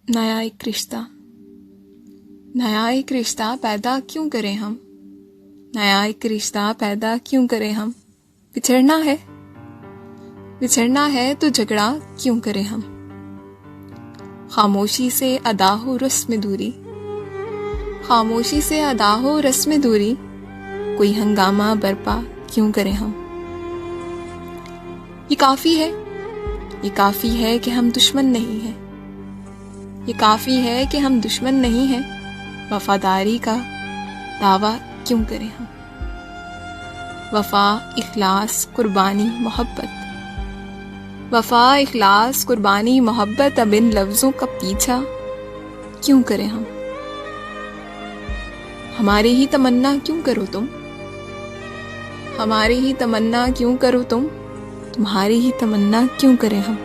नया एक रिश्ता, नया एक रिश्ता पैदा क्यों करें हम, नया एक रिश्ता पैदा क्यों करें हम। विछड़ना है तो झगड़ा क्यों करें हम। खामोशी से अदा हो रस्म दूरी, खामोशी से अदा हो रस्म दूरी, कोई हंगामा बरपा क्यों करें हम। ये काफी है कि हम दुश्मन नहीं हैं, ये काफी है कि हम दुश्मन नहीं हैं। वफादारी का दावा क्यों करें हम। वफा, इखलास, कुर्बानी, मोहब्बत, वफा, इखलास, कुर्बानी, मोहब्बत, अब इन लफ्जों का पीछा क्यों करें हम। हमारी ही तमन्ना क्यों करो तुम, हमारी ही तमन्ना क्यों करो तुम, तुम्हारी ही तमन्ना क्यों करें हम।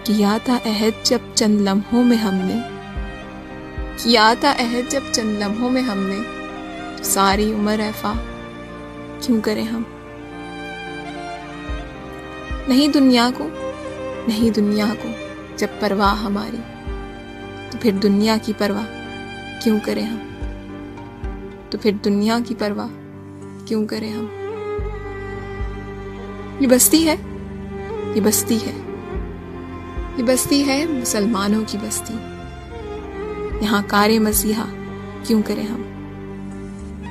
किया था अहद जब चंद लम्हों में हमने, किया था अहद जब चंद लम्हों में हमने, तो सारी उम्र ऐफा क्यों करें हम। नहीं दुनिया को जब परवाह हमारी, तो फिर दुनिया की परवाह क्यों करें हम, तो फिर दुनिया की परवाह क्यों करें हम। ये बस्ती है, ये बस्ती है, ये बस्ती है मुसलमानों की बस्ती। यहाँ कारे मसीहा क्यों करें हम,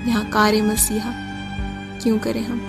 यहाँ कारे मसीहा क्यों करें हम।